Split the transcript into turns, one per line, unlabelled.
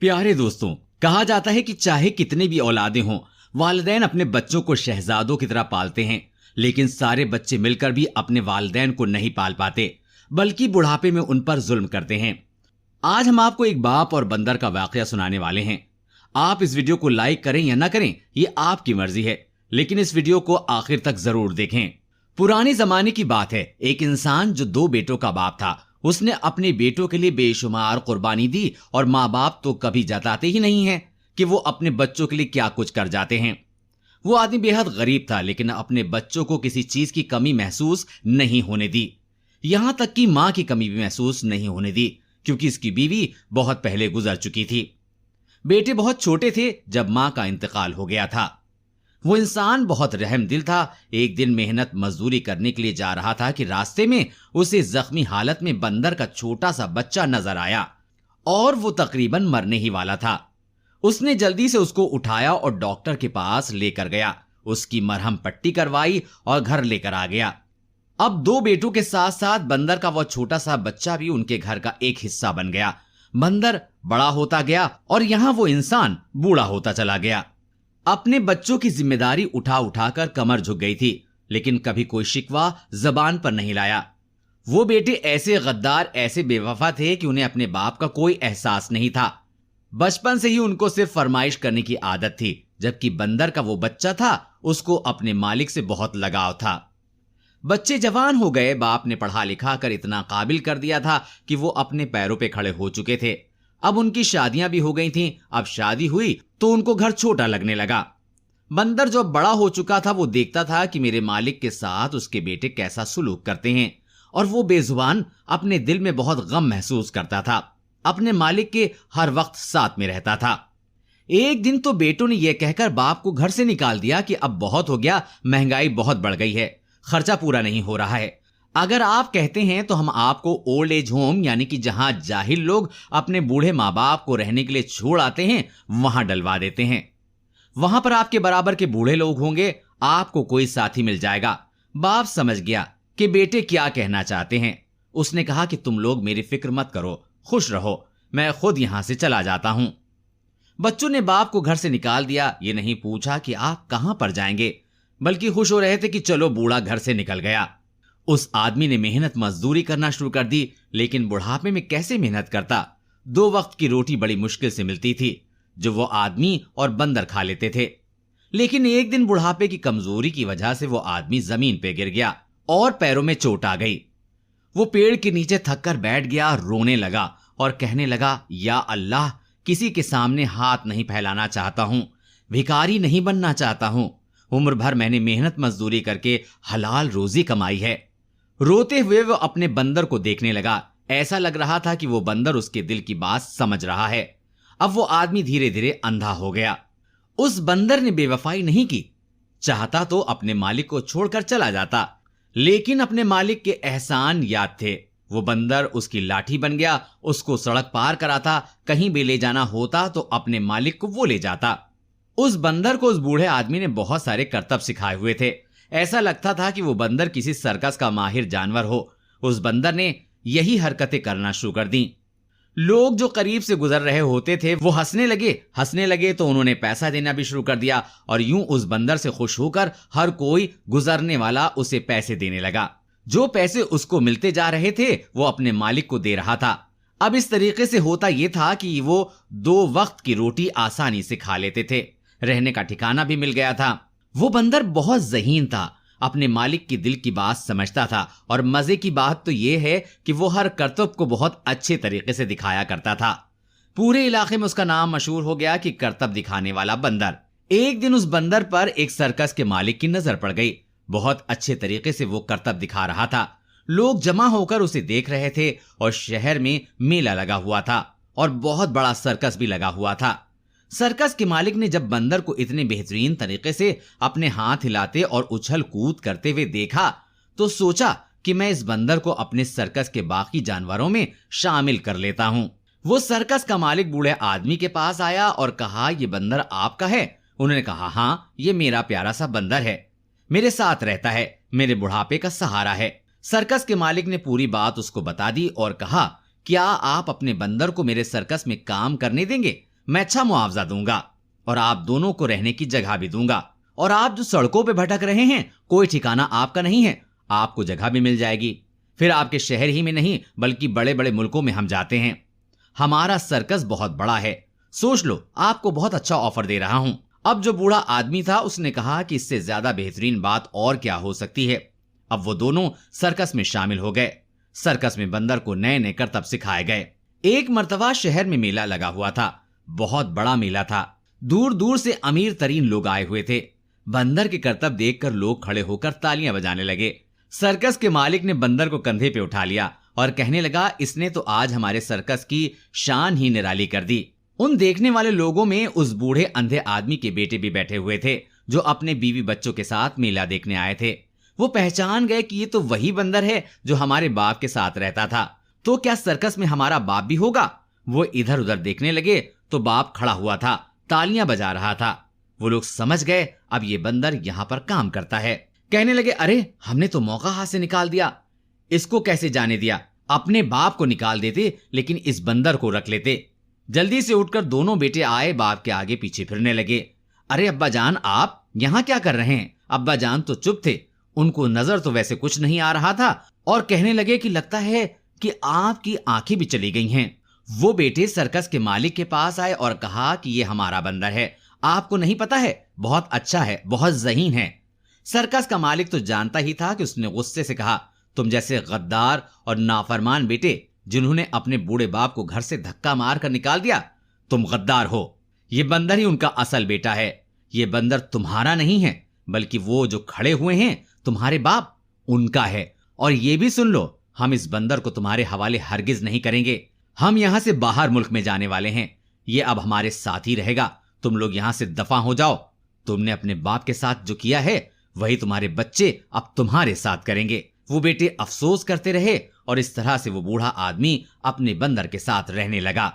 प्यारे दोस्तों, कहा जाता है कि चाहे कितने भी औलादे हों, वालिदैन अपने बच्चों को शहजादों की तरह पालते हैं। लेकिन सारे बच्चे मिलकर भी अपने वालिदैन को नहीं पाल पाते, बल्कि बुढ़ापे में उन पर जुल्म करते हैं। आज हम आपको एक बाप और बंदर का वाकया सुनाने वाले हैं। आप इस वीडियो को लाइक करें या ना करें, ये आपकी मर्जी है, लेकिन इस वीडियो को आखिर तक जरूर देखें। पुराने जमाने की बात है। एक इंसान जो 2 बेटों का बाप था, उसने अपने बेटों के लिए बेशुमार कुर्बानी दी और माँ बाप तो कभी जताते ही नहीं हैं कि वो अपने बच्चों के लिए क्या कुछ कर जाते हैं। वो आदमी बेहद गरीब था, लेकिन अपने बच्चों को किसी चीज की कमी महसूस नहीं होने दी। यहां तक कि मां की कमी भी महसूस नहीं होने दी, क्योंकि इसकी बीवी बहुत पहले गुजर चुकी थी। बेटे बहुत छोटे थे जब मां का इंतकाल हो गया था। वो इंसान बहुत रहमदिल था। एक दिन मेहनत मजदूरी करने के लिए जा रहा था कि रास्ते में उसे जख्मी हालत में बंदर का छोटा सा बच्चा नजर आया और वो तकरीबन मरने ही वाला था। उसने जल्दी से उसको उठाया और डॉक्टर के पास लेकर गया, उसकी मरहम पट्टी करवाई और घर लेकर आ गया। अब 2 बेटों के साथ साथ बंदर का वो छोटा सा बच्चा भी उनके घर का एक हिस्सा बन गया। बंदर बड़ा होता गया और यहां वो इंसान बूढ़ा होता चला गया। अपने बच्चों की जिम्मेदारी उठा उठाकर कमर झुक गई थी, लेकिन कभी कोई शिकवा जबान पर नहीं लाया। वो बेटे ऐसे गद्दार, ऐसे बेवफा थे कि उन्हें अपने बाप का कोई एहसास नहीं था। बचपन से ही उनको सिर्फ फरमाइश करने की आदत थी, जबकि बंदर का वो बच्चा था, उसको अपने मालिक से बहुत लगाव था। बच्चे जवान हो गए, बाप ने पढ़ा लिखा कर इतना काबिल कर दिया था कि वो अपने पैरों पे खड़े हो चुके थे। अब उनकी शादियां भी हो गई थीं। अब शादी हुई तो उनको घर छोटा लगने लगा। बंदर जो बड़ा हो चुका था, वो देखता था कि मेरे मालिक के साथ उसके बेटे कैसा सुलूक करते हैं, और वो बेजुबान अपने दिल में बहुत गम महसूस करता था। अपने मालिक के हर वक्त साथ में रहता था। एक दिन तो बेटों ने यह कहकर बाप को घर से निकाल दिया कि अब बहुत हो गया, महंगाई बहुत बढ़ गई है, खर्चा पूरा नहीं हो रहा है। अगर आप कहते हैं तो हम आपको ओल्ड एज होम, यानी कि जहां जाहिल लोग अपने बूढ़े माँ बाप को रहने के लिए छोड़ आते हैं, वहां डलवा देते हैं। वहां पर आपके बराबर के बूढ़े लोग होंगे, आपको कोई साथी मिल जाएगा। बाप समझ गया कि बेटे क्या कहना चाहते हैं। उसने कहा कि तुम लोग मेरी फिक्र मत करो, खुश रहो, मैं खुद यहां से चला जाता हूं। बच्चों ने बाप को घर से निकाल दिया। ये नहीं पूछा कि आप कहां पर जाएंगे, बल्कि खुश हो रहे थे कि चलो बूढ़ा घर से निकल गया। उस आदमी ने मेहनत मजदूरी करना शुरू कर दी, लेकिन बुढ़ापे में कैसे मेहनत करता। 2 वक्त की रोटी बड़ी मुश्किल से मिलती थी, जो वो आदमी और बंदर खा लेते थे। लेकिन एक दिन बुढ़ापे की कमजोरी की वजह से वो आदमी जमीन पे गिर गया और पैरों में चोट आ गई। वो पेड़ के नीचे थककर बैठ गया, रोने लगा और कहने लगा, या अल्लाह, किसी के सामने हाथ नहीं फैलाना चाहता हूं, भिखारी नहीं बनना चाहता हूं। उम्र भर मैंने मेहनत मजदूरी करके हलाल रोजी कमाई है। रोते हुए वो अपने बंदर को देखने लगा। ऐसा लग रहा था कि वो बंदर उसके दिल की बात समझ रहा है। अब वो आदमी धीरे धीरे अंधा हो गया। उस बंदर ने बेवफाई नहीं की। चाहता तो अपने मालिक को छोड़कर चला जाता, लेकिन अपने मालिक के एहसान याद थे। वो बंदर उसकी लाठी बन गया, उसको सड़क पार कराता, कहीं भी ले जाना होता तो अपने मालिक को वो ले जाता। उस बंदर को उस बूढ़े आदमी ने बहुत सारे करतब सिखाए हुए थे। ऐसा लगता था कि वो बंदर किसी सर्कस का माहिर जानवर हो। उस बंदर ने यही हरकतें करना शुरू कर दी। लोग जो करीब से गुजर रहे होते थे वो हंसने लगे तो उन्होंने पैसा देना भी शुरू कर दिया, और यूं उस बंदर से खुश होकर हर कोई गुजरने वाला उसे पैसे देने लगा। जो पैसे उसको मिलते जा रहे थे वो अपने मालिक को दे रहा था। अब इस तरीके से होता यह था कि वो 2 वक्त की रोटी आसानी से खा लेते थे, रहने का ठिकाना भी मिल गया था। वो बंदर बहुत ज़हीन था, अपने मालिक की दिल की बात समझता था, और मजे की बात तो यह है कि वो हर करतब को बहुत अच्छे तरीके से दिखाया करता था। पूरे इलाके में उसका नाम मशहूर हो गया कि करतब दिखाने वाला बंदर। एक दिन उस बंदर पर एक सर्कस के मालिक की नजर पड़ गई। बहुत अच्छे तरीके से वो करतब दिखा रहा था। लोग जमा होकर उसे देख रहे थे, और शहर में मेला लगा हुआ था और बहुत बड़ा सर्कस भी लगा हुआ था। सर्कस के मालिक ने जब बंदर को इतने बेहतरीन तरीके से अपने हाथ हिलाते और उछल कूद करते हुए देखा, तो सोचा कि मैं इस बंदर को अपने सर्कस के बाकी जानवरों में शामिल कर लेता हूं। वो सर्कस का मालिक बूढ़े आदमी के पास आया और कहा, ये बंदर आपका है? उन्होंने कहा, हाँ, ये मेरा प्यारा सा बंदर है, मेरे साथ रहता है, मेरे बुढ़ापे का सहारा है। सर्कस के मालिक ने पूरी बात उसको बता दी और कहा, क्या आप अपने बंदर को मेरे सर्कस में काम करने देंगे? मैं अच्छा मुआवजा दूंगा और आप दोनों को रहने की जगह भी दूंगा। और आप जो सड़कों पे भटक रहे हैं, कोई ठिकाना आपका नहीं है, आपको जगह भी मिल जाएगी। फिर आपके शहर ही में नहीं बल्कि बड़े बड़े मुल्कों में हम जाते हैं। हमारा सर्कस बहुत बड़ा है, सोच लो, आपको बहुत अच्छा ऑफर दे रहा हूं। अब जो बूढ़ा आदमी था उसने कहा कि इससे ज्यादा बेहतरीन बात और क्या हो सकती है। अब वो दोनों सर्कस में शामिल हो गए। सर्कस में बंदर को नए नए करतब सिखाए गए। एक मर्तबा शहर में मेला लगा हुआ था, बहुत बड़ा मेला था। दूर दूर से अमीर तरीन लोग आए हुए थे। बंदर के करतब देखकर लोग खड़े होकर तालियां बजाने लगे। सर्कस के मालिक ने बंदर को कंधे पे उठा लिया और कहने लगा, इसने तो आज हमारे सर्कस की शान ही निराली कर दी। उन देखने वाले लोगों में उस बूढ़े अंधे आदमी के बेटे भी बैठे हुए थे जो अपने बीवी बच्चों के साथ मेला देखने आए थे। वो पहचान गए कि ये तो वही बंदर है जो हमारे बाप के साथ रहता था। तो क्या सर्कस में हमारा बाप भी होगा? वो इधर उधर देखने लगे तो बाप खड़ा हुआ था, तालियां बजा रहा था। वो लोग समझ गए अब ये बंदर यहां पर काम करता है। कहने लगे, अरे हमने तो मौका हाथ से निकाल दिया, इसको कैसे जाने दिया? अपने बाप को निकाल देते लेकिन इस बंदर को रख लेते। जल्दी से उठकर दोनों बेटे आए, बाप के आगे पीछे फिरने लगे। अरे अब्बा जान, आप यहां क्या कर रहे हैं? अब्बा जान तो चुप थे, उनको नजर तो वैसे कुछ नहीं आ रहा था और कहने लगे कि लगता है कि आपकी आंखें भी चली गई हैं। वो बेटे सर्कस के मालिक के पास आए और कहा कि ये हमारा बंदर है, आपको नहीं पता है, बहुत अच्छा है, बहुत ज़हीन है। सर्कस का मालिक तो जानता ही था कि उसने गुस्से से कहा, तुम जैसे गद्दार और नाफरमान बेटे जिन्होंने अपने बूढ़े बाप को घर से धक्का मार कर निकाल दिया, तुम गद्दार हो। ये बंदर ही उनका असल बेटा है। ये बंदर तुम्हारा नहीं है बल्कि वो जो खड़े हुए हैं तुम्हारे बाप, उनका है। और ये भी सुन लो, हम इस बंदर को तुम्हारे हवाले हरगिज नहीं करेंगे। हम यहां से बाहर मुल्क में जाने वाले हैं, ये अब हमारे साथ ही रहेगा। तुम लोग यहां से दफा हो जाओ। तुमने अपने बाप के साथ जो किया है वही तुम्हारे बच्चे अब तुम्हारे साथ करेंगे। वो बेटे अफसोस करते रहे और इस तरह से वो बूढ़ा आदमी अपने बंदर के साथ रहने लगा।